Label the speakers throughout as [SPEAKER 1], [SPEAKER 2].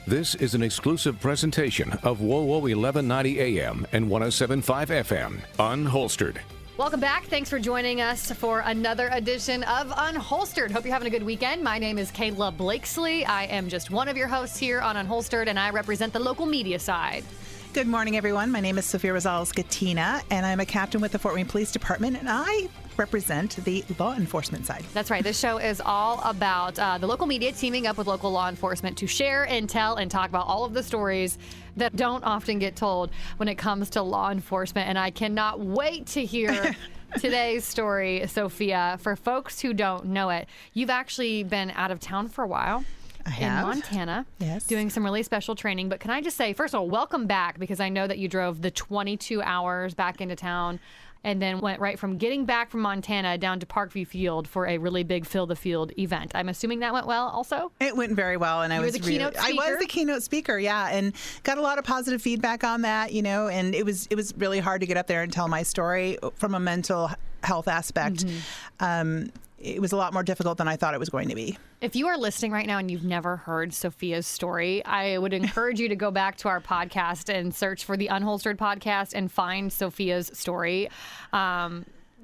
[SPEAKER 1] This is an exclusive presentation of WOWO 1190 AM and 107.5 FM, Unholstered.
[SPEAKER 2] Welcome back. Thanks for joining us for another edition of Unholstered. Hope you're having a good weekend. My name is Kayla Blakesley. I am just one of your hosts here on Unholstered, and I represent the local media side.
[SPEAKER 3] Good morning, everyone. My name is Sophia Rosales-Gatina, and I'm a captain with the Fort Wayne Police Department, and I represent the law enforcement side.
[SPEAKER 2] That's right. This show is all about the local media teaming up with local law enforcement to share and tell and talk about all of the stories that don't often get told when it comes to law enforcement. And I cannot wait to hear today's story, Sophia. For folks who don't know it, you've actually been out of town for a while.
[SPEAKER 3] I have.
[SPEAKER 2] In Montana,
[SPEAKER 3] yes,
[SPEAKER 2] doing some really special training. But can I just say, first of all, welcome back, because I know that you drove the 22 hours back into town and then went right from getting back from Montana down to Parkview Field for a really big Fill the Field event. I'm assuming that went well also?
[SPEAKER 3] It went very well, and I was the keynote speaker, yeah, and got a lot of positive feedback on that, you know, and it was really hard to get up there and tell my story from a mental health aspect. It was a lot more difficult than I thought it was going to be.
[SPEAKER 2] If you are listening right now and you've never heard Sophia's story, I would encourage you to go back to our podcast and search for the Unholstered podcast and find Sophia's story.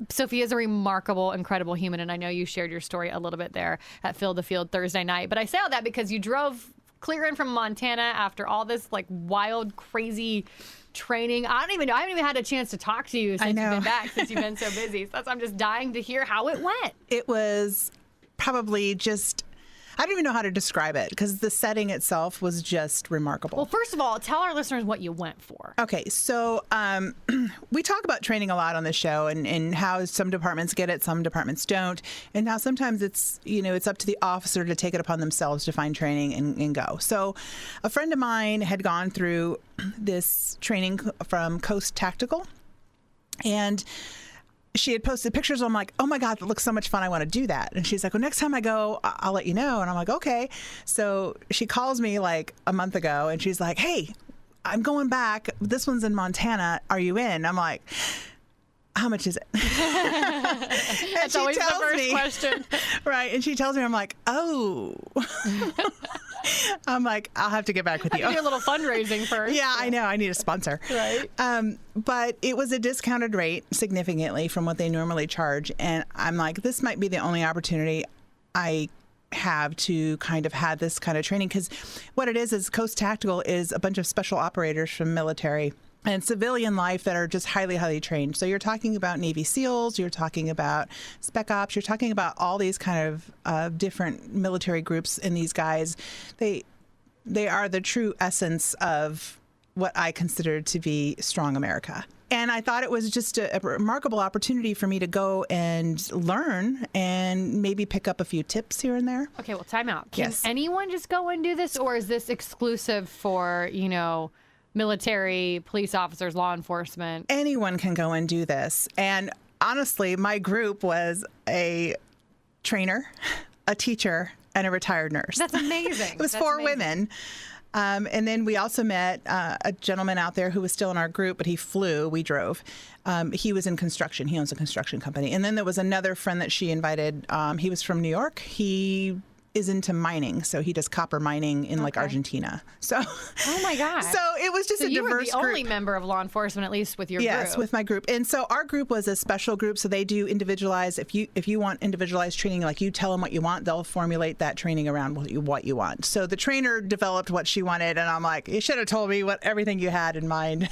[SPEAKER 2] Sophia is a remarkable, incredible human, and I know you shared your story a little bit there at Fill the Field Thursday night. But I say all that because you drove clear in from Montana after all this like wild, crazy training. I haven't even had a chance to talk to you since you've been back, since you've been so busy. So I'm just dying to hear how it went.
[SPEAKER 3] It was probably just, I don't even know how to describe it, because the setting itself was just remarkable.
[SPEAKER 2] Well, first of all, tell our listeners what you went for.
[SPEAKER 3] Okay, so we talk about training a lot on the show, and how some departments get it, some departments don't, and how sometimes it's up to the officer to take it upon themselves to find training and go. So a friend of mine had gone through this training from Coast Tactical, and she had posted pictures. I'm like, oh my God, that looks so much fun. I want to do that. And she's like, well, next time I go, I'll let you know. And I'm like, okay. So she calls me like a month ago and she's like, hey, I'm going back. This one's in Montana. Are you in? I'm like, how much is it?
[SPEAKER 2] That's always the first question.
[SPEAKER 3] Right. And she tells me, I'm like, oh. I'm like, I'll have to get back with you.
[SPEAKER 2] Do a little fundraising first.
[SPEAKER 3] Yeah, I know. I need a sponsor.
[SPEAKER 2] Right.
[SPEAKER 3] But it was a discounted rate significantly from what they normally charge. And I'm like, this might be the only opportunity I have to kind of have this kind of training. Because what it is Coast Tactical is a bunch of special operators from military and civilian life that are just highly, highly trained. So you're talking about Navy SEALs, you're talking about Spec Ops, you're talking about all these kind of different military groups, and these guys, they are the true essence of what I consider to be strong America. And I thought it was just a remarkable opportunity for me to go and learn and maybe pick up a few tips here and there.
[SPEAKER 2] Okay, well, time out. Can
[SPEAKER 3] Yes.
[SPEAKER 2] anyone just go and do this, or is this exclusive for, military, police officers, law enforcement?
[SPEAKER 3] Anyone can go and do this. And honestly, my group was a trainer, a teacher, and a retired nurse.
[SPEAKER 2] That's amazing.
[SPEAKER 3] It was four women. And then we also met a gentleman out there who was still in our group, but he flew. We drove. He was in construction. He owns a construction company. And then there was another friend that she invited. He was from New York. He is into mining, so he does copper mining in like Argentina. So,
[SPEAKER 2] oh my God!
[SPEAKER 3] So it was just a diverse group.
[SPEAKER 2] You were the only member of law enforcement, at least with your group.
[SPEAKER 3] Yes, with my group. And so our group was a special group, so they do individualized. If you want individualized training, like you tell them what you want, they'll formulate that training around what you want. So the trainer developed what she wanted, and I'm like, you should have told me everything you had in mind.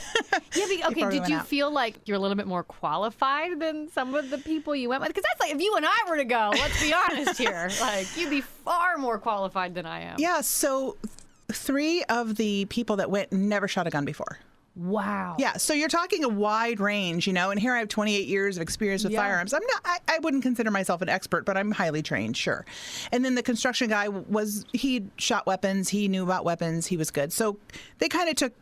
[SPEAKER 2] Yeah, but, okay. Did you feel like you're a little bit more qualified than some of the people you went with? Because that's like, if you and I were to go, let's be honest here, like you'd be far more qualified than I am.
[SPEAKER 3] Yeah, so 3 of the people that went never shot a gun before.
[SPEAKER 2] Wow.
[SPEAKER 3] Yeah, so you're talking a wide range, and here I have 28 years of experience with firearms. I wouldn't consider myself an expert, but I'm highly trained, sure. And then the construction guy he shot weapons, he knew about weapons, he was good. So they kind of took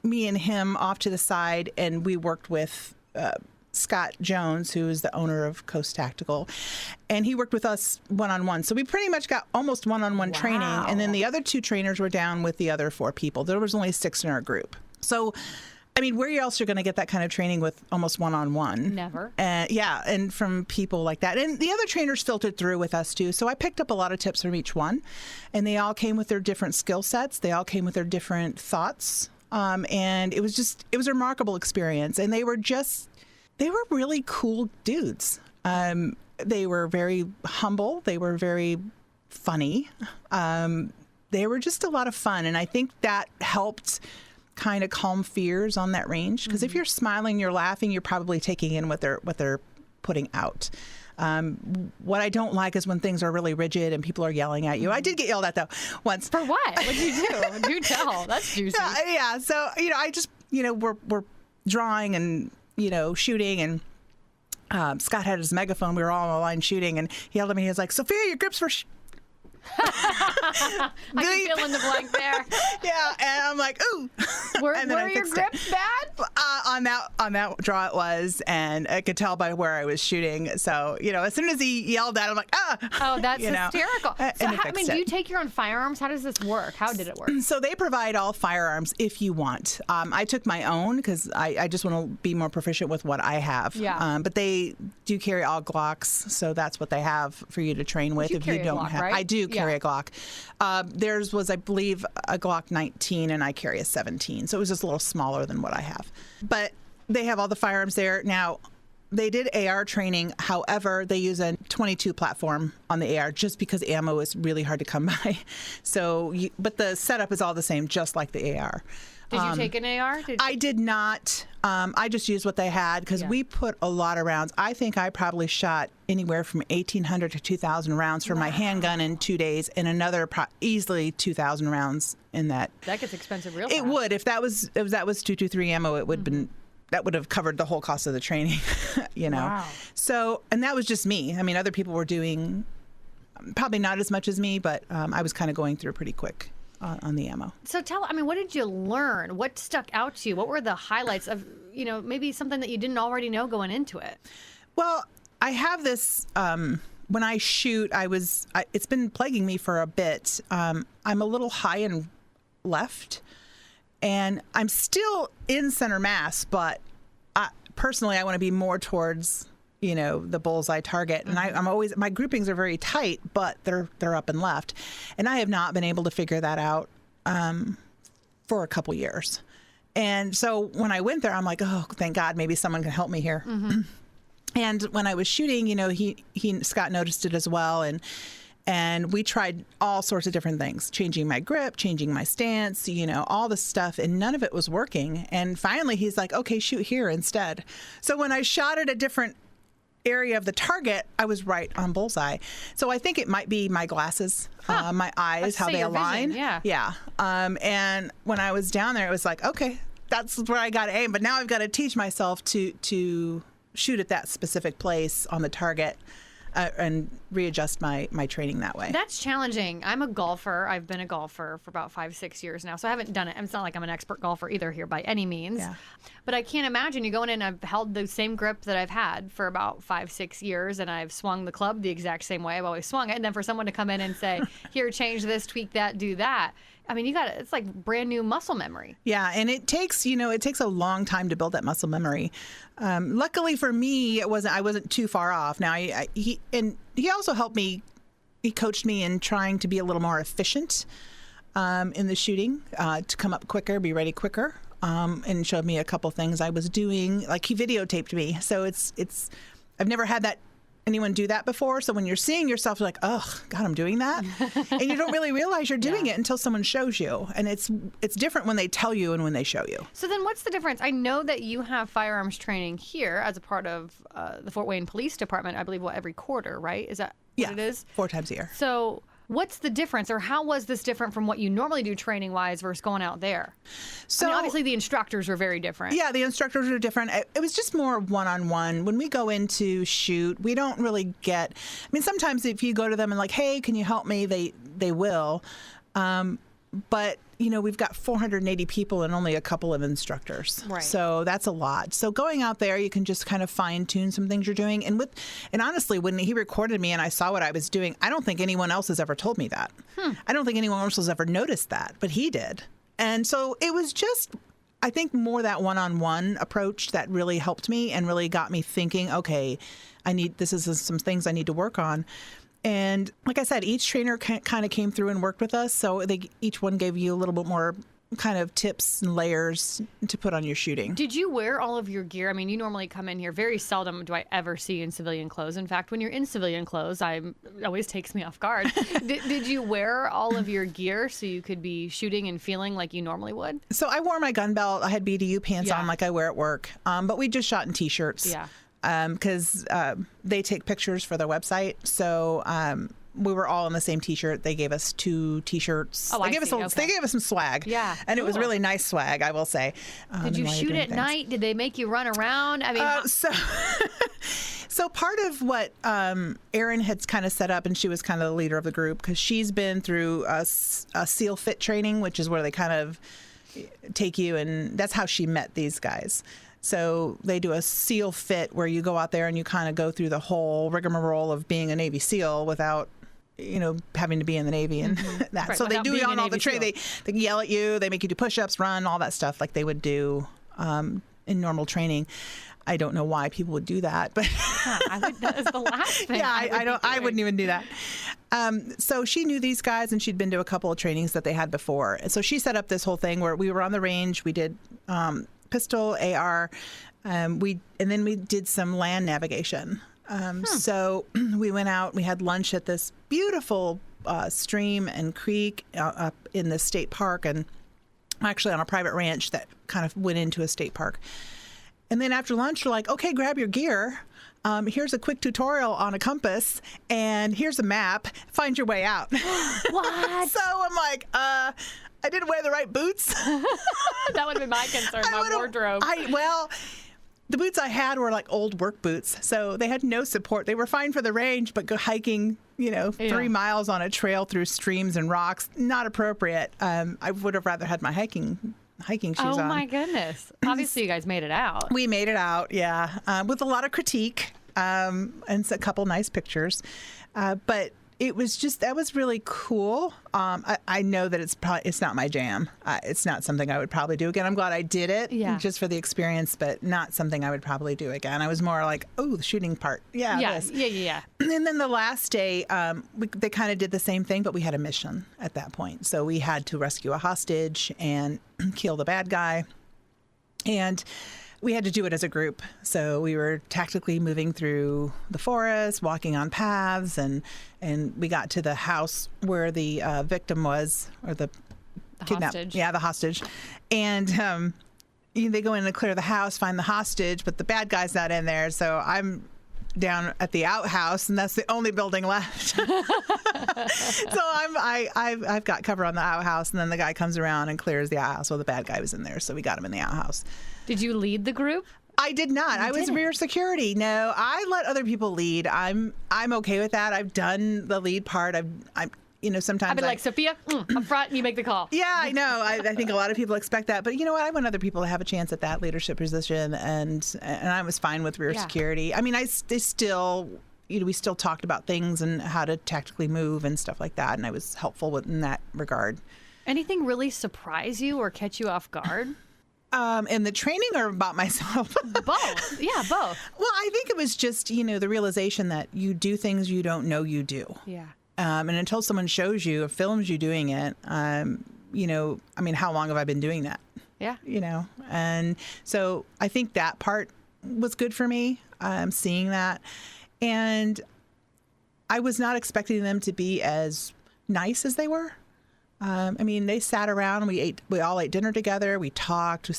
[SPEAKER 3] me and him off to the side, and we worked with Scott Jones, who is the owner of Coast Tactical, and he worked with us one-on-one. So we pretty much got almost one-on-one training, and then the other 2 trainers were down with the other 4 people. There was only 6 in our group. So I mean, where else you're going to get that kind of training with almost one-on-one?
[SPEAKER 2] Never.
[SPEAKER 3] And from people like that. And the other trainers filtered through with us too. So I picked up a lot of tips from each one, and they all came with their different skill sets. They all came with their different thoughts. And it was a remarkable experience. And they were really cool dudes. They were very humble. They were very funny. They were just a lot of fun. And I think that helped kind of calm fears on that range. Because if you're smiling, you're laughing, you're probably taking in what they're putting out. What I don't like is when things are really rigid and people are yelling at you. I did get yelled at though once.
[SPEAKER 2] For what? What'd you do? Do tell. That's juicy.
[SPEAKER 3] Yeah. So, I just, we're drawing and, shooting, and Scott had his megaphone. We were all on the line shooting, and he yelled at me. He was like, "Sophia, your grips were
[SPEAKER 2] I can fill in the blank there.
[SPEAKER 3] Yeah, and I'm like, ooh.
[SPEAKER 2] Were
[SPEAKER 3] your
[SPEAKER 2] grips bad?
[SPEAKER 3] On that draw it was, and I could tell by where I was shooting. So, as soon as he yelled at, I'm like, ah.
[SPEAKER 2] Oh, that's hysterical. So, do you take your own firearms? How does this work? How did it work?
[SPEAKER 3] So they provide all firearms if you want. I took my own because I just want to be more proficient with what I have.
[SPEAKER 2] Yeah.
[SPEAKER 3] But they do carry all Glocks, so that's what they have for you to train with.
[SPEAKER 2] If you don't
[SPEAKER 3] Glock,
[SPEAKER 2] have, right?
[SPEAKER 3] I do carry a Glock. Theirs was, I believe, a Glock 19, and I carry a 17, so it was just a little smaller than what I have. But they have all the firearms there. Now, they did AR training. However, they use a 22 platform on the AR just because ammo is really hard to come by. So, but the setup is all the same, just like the AR.
[SPEAKER 2] Did you take an AR?
[SPEAKER 3] I did not. I just used what they had because we put a lot of rounds. I think I probably shot anywhere from 1,800 to 2,000 rounds for my handgun in 2 days, and another easily 2,000 rounds in that.
[SPEAKER 2] That gets expensive real
[SPEAKER 3] fast.
[SPEAKER 2] It
[SPEAKER 3] would. If that was 223 ammo, it would been. That would have covered the whole cost of the training,
[SPEAKER 2] Wow.
[SPEAKER 3] So, and that was just me. I mean, other people were doing probably not as much as me, but I was kind of going through pretty quick on the ammo.
[SPEAKER 2] So what did you learn? What stuck out to you? What were the highlights of, maybe something that you didn't already know going into it?
[SPEAKER 3] Well, I have this, when I shoot, it's been plaguing me for a bit. I'm a little high and left. And I'm still in center mass, but personally, I want to be more towards, the bullseye target. And I'm always, my groupings are very tight, but they're up and left. And I have not been able to figure that out for a couple years. And so when I went there, I'm like, oh, thank God, maybe someone can help me here. Mm-hmm. And when I was shooting, Scott noticed it as well. And we tried all sorts of different things, changing my grip, changing my stance, all this stuff, and none of it was working. And finally, he's like, okay, shoot here instead. So when I shot at a different area of the target, I was right on bullseye. So I think it might be my glasses, my eyes, how they align.
[SPEAKER 2] Vision, yeah.
[SPEAKER 3] And when I was down there, it was like, okay, that's where I got to aim. But now I've got to teach myself to shoot at that specific place on the target. And readjust my training that way.
[SPEAKER 2] That's challenging. I'm a golfer. I've been a golfer for about 5-6 years now, so I haven't done it. It's not like I'm an expert golfer either here by any means.
[SPEAKER 3] Yeah.
[SPEAKER 2] But I can't imagine you going in. I've held the same grip that I've had for about 5-6 years, and I've swung the club the exact same way I've always swung it. And then for someone to come in and say, "Here, change this, tweak that, do that." I mean, it's like brand new muscle memory.
[SPEAKER 3] Yeah, and it takes a long time to build that muscle memory. Luckily for me, I wasn't too far off. Now he also helped me. He coached me in trying to be a little more efficient in the shooting, to come up quicker, be ready quicker, and showed me a couple things I was doing. Like he videotaped me, so it's I've never had anyone do that before. So when you're seeing yourself, you're like, oh, God, I'm doing that. And you don't really realize you're doing it until someone shows you. And it's different when they tell you and when they show you.
[SPEAKER 2] So then what's the difference? I know that you have firearms training here as a part of the Fort Wayne Police Department, I believe, every quarter, right? Is that what it is?
[SPEAKER 3] 4 times a year.
[SPEAKER 2] So what's the difference, or how was this different from what you normally do training-wise versus going out there? So obviously the instructors are very different.
[SPEAKER 3] Yeah, the instructors are different. It was just more one-on-one. When we go in to shoot, we don't really get... I mean, sometimes if you go to them and like, hey, can you help me? They will. But, we've got 480 people and only a couple of instructors.
[SPEAKER 2] Right.
[SPEAKER 3] So that's a lot. So going out there, you can just kind of fine-tune some things you're doing. And honestly, when he recorded me and I saw what I was doing, I don't think anyone else has ever told me that. I don't think anyone else has ever noticed that, but he did. And so it was just... I think more that one-on-one approach that really helped me and really got me thinking, okay, this is some things I need to work on. And like I said, each trainer kind of came through and worked with us. So each one gave you a little bit more kind of tips and layers to put on your shooting.
[SPEAKER 2] Did you wear all of your gear? I mean, you normally come in here. Very seldom do I ever see you in civilian clothes. In fact, when you're in civilian clothes, it always takes me off guard. Did you wear all of your gear so you could be shooting and feeling like you normally would?
[SPEAKER 3] So I wore my gun belt. I had BDU pants on like I wear at work. But we just shot in T-shirts.
[SPEAKER 2] Yeah.
[SPEAKER 3] Because they take pictures for their website. So we were all in the same T-shirt. They gave us 2 T-shirts.
[SPEAKER 2] Oh,
[SPEAKER 3] they gave us some swag.
[SPEAKER 2] Yeah,
[SPEAKER 3] and
[SPEAKER 2] cool.
[SPEAKER 3] It was really nice swag, I will say.
[SPEAKER 2] Did you shoot at night? Did they make you run around? I mean,
[SPEAKER 3] so part of what Erin had kind of set up, and she was kind of the leader of the group because she's been through a SEAL Fit training, which is where they kind of take you, and that's how she met these guys. So they do a SEAL Fit where you go out there and you kind of go through the whole rigmarole of being a Navy SEAL without, having to be in the Navy and that.
[SPEAKER 2] Right,
[SPEAKER 3] so they do you on all the training.
[SPEAKER 2] SEAL.
[SPEAKER 3] They yell at you. They make you do push-ups, run, all that stuff like they would do in normal training. I don't know why people would do that, but
[SPEAKER 2] that is the last thing.
[SPEAKER 3] Yeah, I wouldn't even do that. So she knew these guys, and she'd been to a couple of trainings that they had before. And so she set up this whole thing where we were on the range. We did pistol, AR, and then we did some land navigation. So we went out. We had lunch at this beautiful stream and creek up in the state park, and actually on a private ranch that kind of went into a state park. And then after lunch, we're like, okay, grab your gear. Here's a quick tutorial on a compass, and here's a map. Find your way out.
[SPEAKER 2] What?
[SPEAKER 3] So I'm like, I didn't wear the right boots.
[SPEAKER 2] That would have been my concern, my wardrobe.
[SPEAKER 3] The boots I had were like old work boots, so they had no support. They were fine for the range, but go hiking, 3 miles on a trail through streams and rocks, not appropriate. I would have rather had my hiking shoes on.
[SPEAKER 2] Oh my goodness. Obviously you guys made it out.
[SPEAKER 3] We made it out, yeah, with a lot of critique and a couple nice pictures. But that was really cool. I know that it's not my jam. It's not something I would probably do again. I'm glad I did it just for the experience, but not something I would probably do again. I was more like, oh, the shooting part. Yeah.
[SPEAKER 2] Yeah.
[SPEAKER 3] And then the last day, they kind of did the same thing, but we had a mission at that point. So we had to rescue a hostage and kill the bad guy. And we had to do it as a group. So we were tactically moving through the forest, walking on paths, and we got to the house where the victim was, or the kidnapped.
[SPEAKER 2] Hostage.
[SPEAKER 3] Yeah, the hostage. And they go in to clear the house, find the hostage, but the bad guy's not in there. So I'm down at the outhouse, and that's the only building left. So I've got cover on the outhouse, and then the guy comes around and clears the outhouse. Well, the bad guy was in there, so we got him in the outhouse.
[SPEAKER 2] Did you lead the group?
[SPEAKER 3] I did not. I was rear security. No, I let other people lead. I'm okay with that. I've done the lead part. Sometimes
[SPEAKER 2] I'd be like, Sophia, up front, you make the call.
[SPEAKER 3] Yeah, I know. I think a lot of people expect that, but you know what? I want other people to have a chance at that leadership position, and I was fine with rear security. I mean, we still talked about things and how to tactically move and stuff like that, and I was helpful in that regard.
[SPEAKER 2] Anything really surprise you or catch you off guard?
[SPEAKER 3] In the training or about myself?
[SPEAKER 2] Both. Yeah, both.
[SPEAKER 3] Well, I think it was just, the realization that you do things you don't know you do.
[SPEAKER 2] Yeah.
[SPEAKER 3] And until someone shows you or films you doing it, how long have I been doing that?
[SPEAKER 2] Yeah.
[SPEAKER 3] And so I think that part was good for me, seeing that. And I was not expecting them to be as nice as they were. They sat around. We all ate dinner together. We talked. We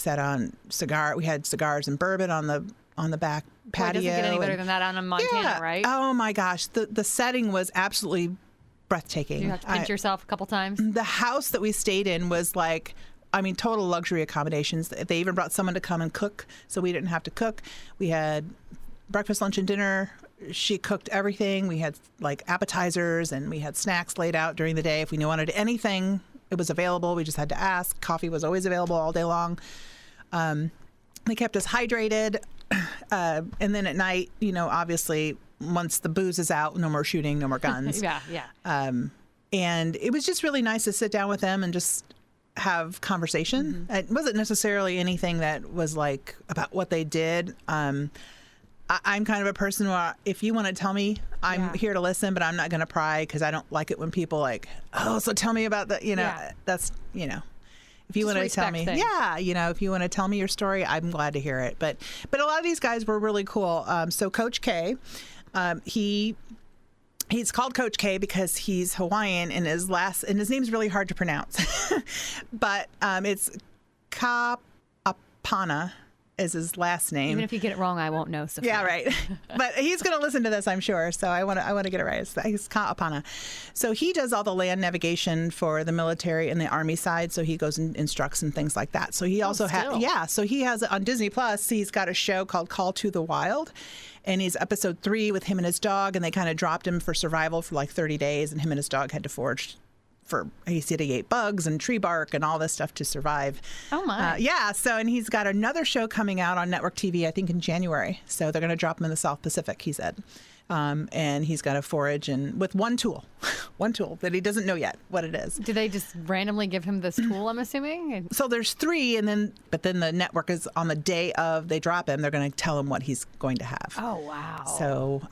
[SPEAKER 3] we had cigars and bourbon on the back patio.
[SPEAKER 2] It doesn't get any better than that out in Montana, right?
[SPEAKER 3] Oh my gosh, the setting was absolutely breathtaking.
[SPEAKER 2] You have to pinch yourself a couple times.
[SPEAKER 3] The house that we stayed in was total luxury accommodations. They even brought someone to come and cook, so we didn't have to cook. We had breakfast, lunch, and dinner. She cooked everything. We had appetizers, and we had snacks laid out during the day. If we wanted anything, it was available. We just had to ask. Coffee was always available all day long. They kept us hydrated. And then at night, obviously, once the booze is out, no more shooting, no more guns.
[SPEAKER 2] Yeah.
[SPEAKER 3] And it was just really nice to sit down with them and just have conversation. It wasn't necessarily anything that was like about what they did. I'm kind of a person where if you want to tell me, I'm here to listen, but I'm not going to pry because I don't like it when people like, oh, so tell me about that. That's, if you want to tell me, if you want to tell me your story, I'm glad to hear it. But a lot of these guys were really cool. So Coach K, he's called Coach K because he's Hawaiian and his name's really hard to pronounce, but it's Ka'apana is his last name.
[SPEAKER 2] Even if you get it wrong, I won't know. Sophia.
[SPEAKER 3] Yeah, right. But he's going to listen to this, I'm sure. So I want to get it right. He's Ka'apana. So he does all the land navigation for the military and the Army side. So he goes and instructs and things like that. So he also has, so he has on Disney Plus, he's got a show called Call to the Wild. And he's episode 3 with him and his dog. And they kind of dropped him for survival for like 30 days. And him and his dog had to forage he said he ate bugs and tree bark and all this stuff to survive.
[SPEAKER 2] Oh my!
[SPEAKER 3] So and he's got another show coming out on network TV, I think in January. So they're going to drop him in the South Pacific, he said. And he's got to forage and with one tool that he doesn't know yet what it is.
[SPEAKER 2] Do they just randomly give him this tool? I'm assuming.
[SPEAKER 3] So there's 3, but then the network is on the day of they drop him. They're going to tell him what he's going to have.
[SPEAKER 2] Oh wow!
[SPEAKER 3] So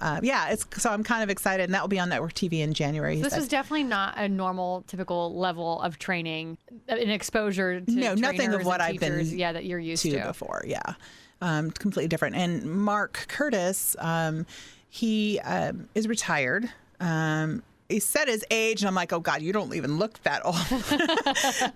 [SPEAKER 3] so I'm kind of excited, and that will be on network TV in January.
[SPEAKER 2] So this is definitely not a normal, typical level of training, an exposure to
[SPEAKER 3] nothing of what I've been
[SPEAKER 2] that you're used to
[SPEAKER 3] before. Yeah, completely different. And Mark Curtis. He is retired. He said his age, and I'm like, oh God, you don't even look that old.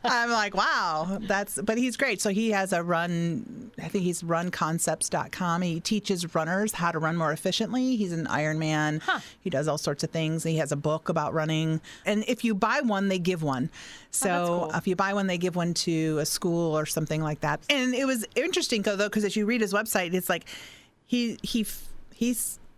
[SPEAKER 3] I'm like, wow, but he's great. So he has I think he's runconcepts.com. He teaches runners how to run more efficiently. He's an Ironman. He does all sorts of things. He has a book about running. And if you buy one, they give one. So if you buy one, they give one to a school or something like that. And it was interesting though, because as you read his website, it's like he's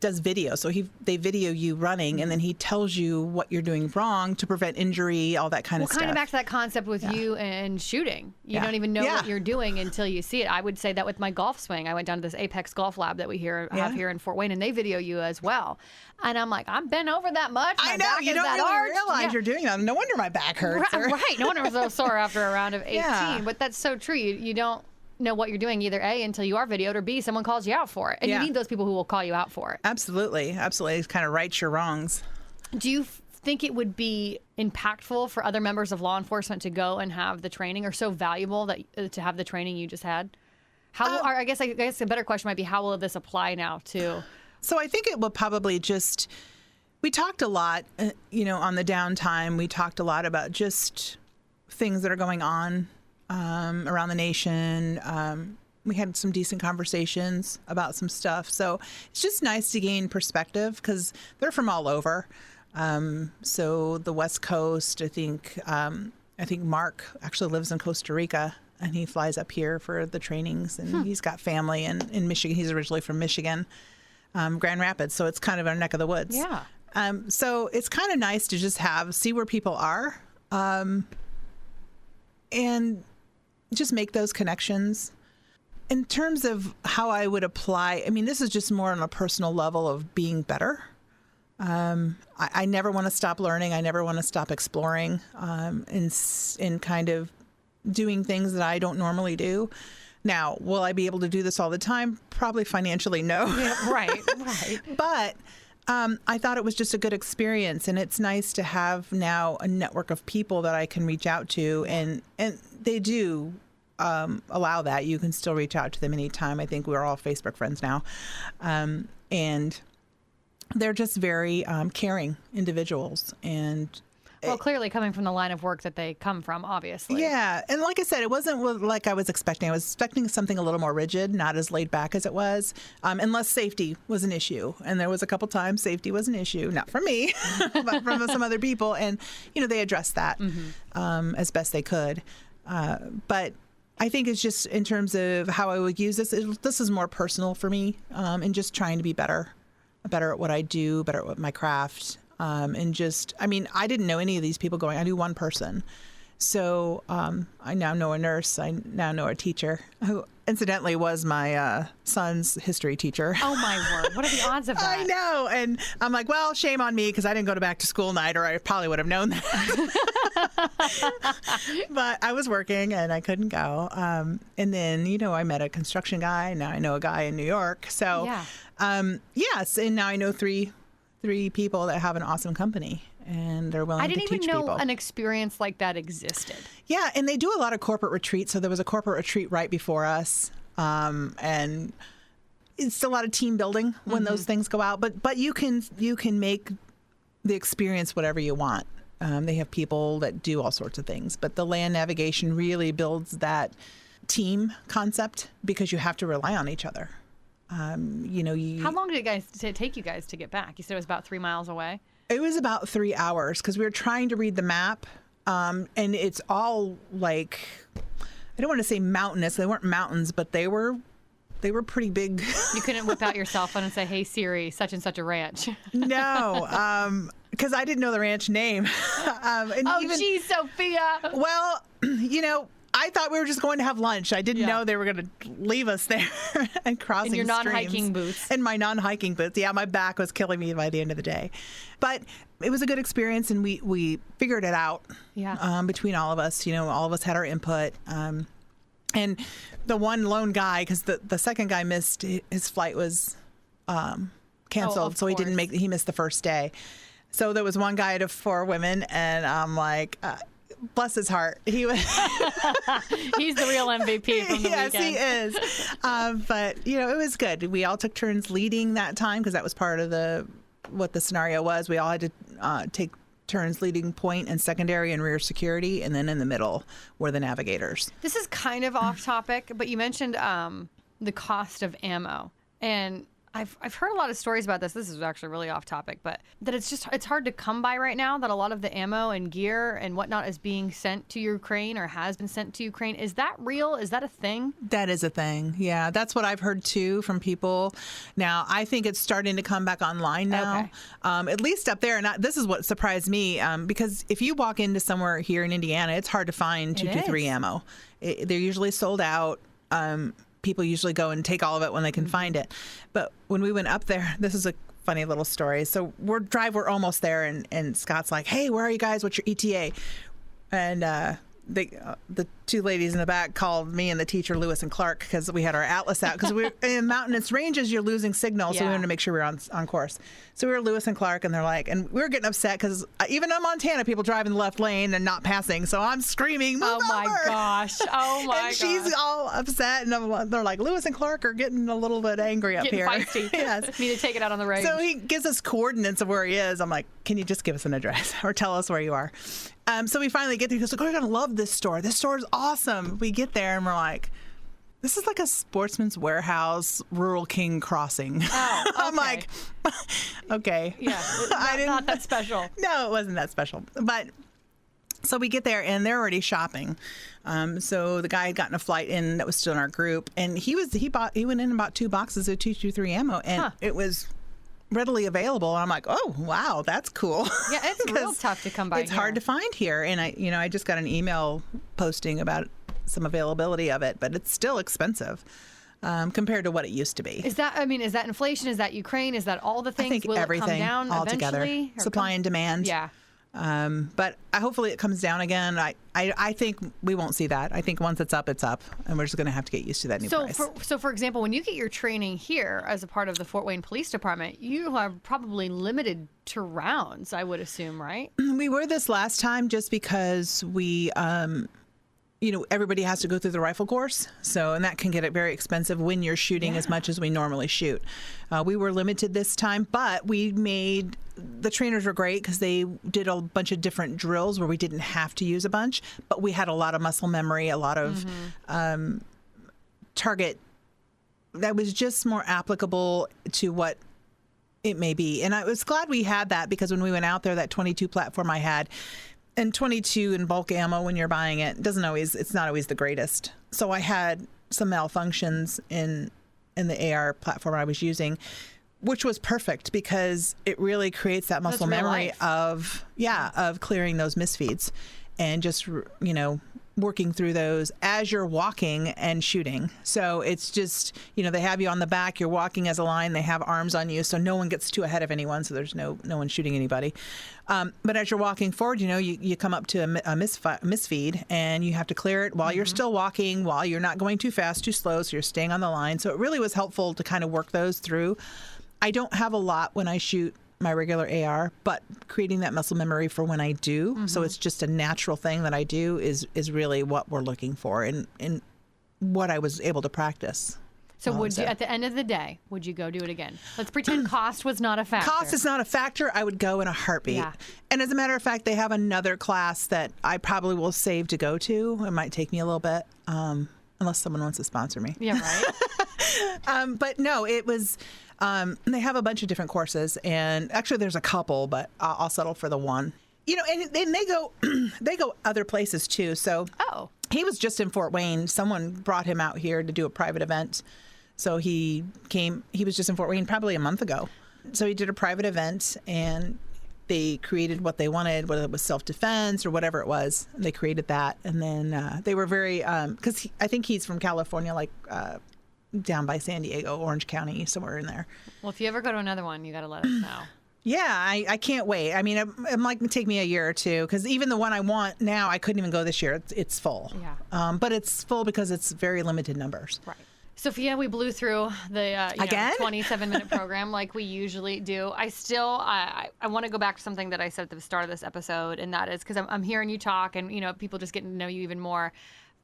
[SPEAKER 3] does video. So they video you running, and then he tells you what you're doing wrong to prevent injury, all that kind of stuff.
[SPEAKER 2] Well, kind of back to that concept with you and shooting. You don't even know what you're doing until you see it. I would say that with my golf swing. I went down to this Apex Golf Lab that we have here in Fort Wayne, and they video you as well. And I'm like, I'm bent over that much.
[SPEAKER 3] I know. You don't really realize you're doing that. No wonder my back hurts.
[SPEAKER 2] Right. No wonder I was so sore after a round of 18. But that's so true. You don't know what you're doing either A, until you are videoed, or B, someone calls you out for it. And you need those people who will call you out for it.
[SPEAKER 3] Absolutely. It kind of rights your wrongs.
[SPEAKER 2] Do you think it would be impactful for other members of law enforcement to go and have the training, or so valuable that to have the training you just had? I guess a better question might be, how will this apply now to?
[SPEAKER 3] So I think it will probably we talked a lot, on the downtime, we talked a lot about just things that are going on around the nation. We had some decent conversations about some stuff. So it's just nice to gain perspective because they're from all over. So the West Coast, I think Mark actually lives in Costa Rica, and he flies up here for the trainings, and he's got family in Michigan. He's originally from Michigan, Grand Rapids. So it's kind of our neck of the woods.
[SPEAKER 2] Yeah.
[SPEAKER 3] So it's kind of nice to just see where people are, and just make those connections. In terms of how I would apply, this is just more on a personal level of being better. I never want to stop learning. I never want to stop exploring, and kind of doing things that I don't normally do. Now, will I be able to do this all the time? Probably financially, no.
[SPEAKER 2] Yeah, right.
[SPEAKER 3] But I thought it was just a good experience, and it's nice to have now a network of people that I can reach out to, and they do allow that. You can still reach out to them anytime. I think we're all Facebook friends now, and they're just very caring individuals. And
[SPEAKER 2] well, clearly coming from the line of work that they come from, obviously.
[SPEAKER 3] Yeah. And like I said, it wasn't like I was expecting. I was expecting something a little more rigid, not as laid back as it was, unless safety was an issue. And there was a couple times safety was an issue, not from me, but from some other people. And, they addressed that as best they could. But I think it's just in terms of how I would use this, this is more personal for me, and just trying to be better at what I do, better at my craft. And just, I didn't know any of these people I knew one person. So I now know a nurse. I now know a teacher who incidentally was my son's history teacher.
[SPEAKER 2] Oh, my word. What are the odds of that?
[SPEAKER 3] I know. And I'm like, well, shame on me because I didn't go to back to school night, or I probably would have known that. But I was working and I couldn't go. And then, I met a construction guy. Now I know a guy in New York. So, yes. And now I know three people that have an awesome company. And they're willing to teach people. I didn't even know
[SPEAKER 2] an experience like that existed.
[SPEAKER 3] Yeah, and they do a lot of corporate retreats. So there was a corporate retreat right before us. And it's a lot of team building when those things go out. But you can make the experience whatever you want. They have people that do all sorts of things. But the land navigation really builds that team concept because you have to rely on each other. How
[SPEAKER 2] long did it take you guys to get back? You said it was about 3 miles away?
[SPEAKER 3] It was about 3 hours because we were trying to read the map. And it's all like, I don't want to say mountainous. They weren't mountains, but they were pretty big. You
[SPEAKER 2] couldn't whip out your cell phone and say, "Hey Siri, such and such a ranch."
[SPEAKER 3] No, because I didn't know the ranch name.
[SPEAKER 2] Geez, Sophia.
[SPEAKER 3] Well, I thought we were just going to have lunch. I didn't know they were going to leave us there and crossing
[SPEAKER 2] in your non-hiking
[SPEAKER 3] streams.
[SPEAKER 2] boots.
[SPEAKER 3] In my non-hiking boots. Yeah, my back was killing me by the end of the day. But it was a good experience, and we figured it out between all of us. All of us had our input. And the one lone guy, because the second guy missed, his flight was canceled, so he missed the first day. So there was one guy to 4 women, and I'm like, bless his heart. He was.
[SPEAKER 2] He's the real MVP from the
[SPEAKER 3] yes,
[SPEAKER 2] weekend.
[SPEAKER 3] He is. But it was good. We all took turns leading that time because that was part of what the scenario was. We all had to take turns leading point and secondary and rear security, and then in the middle were the navigators.
[SPEAKER 2] This is kind of off topic, but you mentioned the cost of ammo, and I've heard a lot of stories about this. This is actually really off topic, but that it's hard to come by right now, that a lot of the ammo and gear and whatnot is being sent to Ukraine or has been sent to Ukraine. Is that real? Is that a thing?
[SPEAKER 3] That is a thing. Yeah, that's what I've heard too from people. Now, I think it's starting to come back online now, at least up there. And this is what surprised me, because if you walk into somewhere here in Indiana, it's hard to find 223 ammo. They're usually sold out. People usually go and take all of it when they can find it. But when we went up there, this is a funny little story. So we're almost there, and Scott's like, "Hey, where are you guys? What's your ETA?" And the 2 ladies in the back called me and the teacher, Lewis and Clark, because we had our atlas out. Because we're in mountainous ranges, you're losing signal, so we wanted to make sure we were on course. So we were Lewis and Clark, and they're like, and we were getting upset because even in Montana, people drive in the left lane and not passing. So I'm screaming, "Move over!"
[SPEAKER 2] Oh my gosh!
[SPEAKER 3] And she's all upset, and they're like, Lewis and Clark are getting a little bit angry up here.
[SPEAKER 2] Feisty.
[SPEAKER 3] Yes,
[SPEAKER 2] need to take it out on the range.
[SPEAKER 3] So he gives us coordinates of where he is. I'm like, "Can you just give us an address or tell us where you are?" So we finally get there. He goes, "Oh, you're going to love this store. This store is awesome." We get there and we're like, this is like a Sportsman's Warehouse, Rural King Crossing.
[SPEAKER 2] Oh, okay.
[SPEAKER 3] I'm like, okay.
[SPEAKER 2] Yeah, not that special.
[SPEAKER 3] No, it wasn't that special. But so we get there and they're already shopping. So the guy had gotten a flight in that was still in our group, and he went in and bought 2 boxes of 223 ammo, and it was readily available. And I'm like, oh wow, that's cool.
[SPEAKER 2] Yeah, it's real tough to come by.
[SPEAKER 3] It's hard to find here. And I just got an email posting about some availability of it, but it's still expensive compared to what it used to be.
[SPEAKER 2] Is that inflation? Is that Ukraine? Is that all the things?
[SPEAKER 3] I think
[SPEAKER 2] Will
[SPEAKER 3] everything
[SPEAKER 2] it come down
[SPEAKER 3] all together. Supply and demand.
[SPEAKER 2] Yeah.
[SPEAKER 3] But hopefully it comes down again. I think we won't see that. I think once it's up, and we're just going to have to get used to that new price.
[SPEAKER 2] So for example, when you get your training here as a part of the Fort Wayne Police Department, you are probably limited to rounds, I would assume, right?
[SPEAKER 3] We were this last time just because we everybody has to go through the rifle course. And that can get very expensive when you're shooting as much as we normally shoot. We were limited this time, but the trainers were great because they did a bunch of different drills where we didn't have to use a bunch, but we had a lot of muscle memory, a lot of target that was just more applicable to what it may be. And I was glad we had that, because when we went out there, that 22 platform I had, and 22 in bulk ammo when you're buying it, it's not always the greatest. So I had some malfunctions in the AR platform I was using, which was perfect because it really creates that muscle memory of clearing those misfeeds and just, working through those as you're walking and shooting. So it's just, they have you on the back, you're walking as a line, they have arms on you, so no one gets too ahead of anyone, so there's no one shooting anybody. But as you're walking forward, you come up to a misfeed, and you have to clear it while you're still walking, while you're not going too fast, too slow, so you're staying on the line. So it really was helpful to kind of work those through. I don't have a lot when I shoot my regular AR, but creating that muscle memory for when I do, so it's just a natural thing that I do is really what we're looking for and what I was able to practice.
[SPEAKER 2] So would you, at the end of the day, would you go do it again? Let's pretend cost was not a factor.
[SPEAKER 3] Cost is not a factor. I would go in a heartbeat.
[SPEAKER 2] Yeah.
[SPEAKER 3] And as a matter of fact, they have another class that I probably will save to go to. It might take me a little bit, unless someone wants to sponsor me.
[SPEAKER 2] Yeah, right.
[SPEAKER 3] But no, it was. They have a bunch of different courses, and actually, there's a couple, but I'll settle for the one. And they go, they go other places too. So he was just in Fort Wayne. Someone brought him out here to do a private event. So he came. He was just in Fort Wayne probably a month ago. So he did a private event, and they created what they wanted, whether it was self-defense or whatever it was. They created that, and then they were very because I think he's from California, like. Down by San Diego, Orange County, somewhere in there.
[SPEAKER 2] Well, if you ever go to another one, you got to let us know.
[SPEAKER 3] Yeah, I can't wait. I mean, it might take me a year or two, because even the one I want now, I couldn't even go this year. It's full.
[SPEAKER 2] Yeah.
[SPEAKER 3] But it's full because it's very limited numbers.
[SPEAKER 2] Right. Sophia, we blew through the 27-minute program like we usually do. I want to go back to something that I said at the start of this episode, and that is because I'm hearing you talk, and people just getting to know you even more.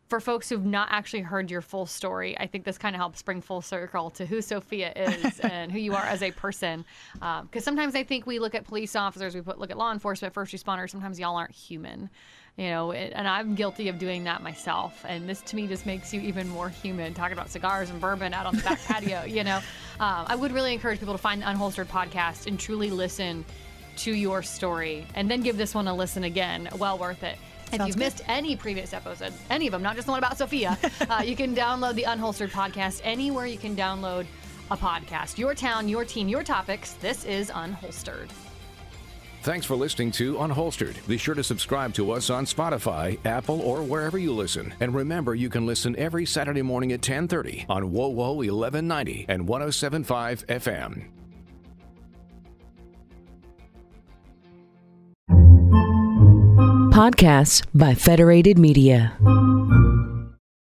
[SPEAKER 2] For folks who've not actually heard your full story, I think this kind of helps bring full circle to who Sophia is and who you are as a person. Because sometimes I think we look at police officers, look at law enforcement, first responders, sometimes y'all aren't human. And I'm guilty of doing that myself. And this, to me, just makes you even more human, talking about cigars and bourbon out on the back patio, I would really encourage people to find the Unholstered podcast and truly listen to your story, and then give this one a listen again. Well worth it. If you've missed any previous episode, any of them, not just the one about Sophia, you can download the Unholstered podcast anywhere you can download a podcast. Your town, your team, your topics. This is Unholstered.
[SPEAKER 1] Thanks for listening to Unholstered. Be sure to subscribe to us on Spotify, Apple, or wherever you listen. And remember, you can listen every Saturday morning at 10:30 on WOWO 1190 and 107.5 FM.
[SPEAKER 4] Podcasts by Federated Media.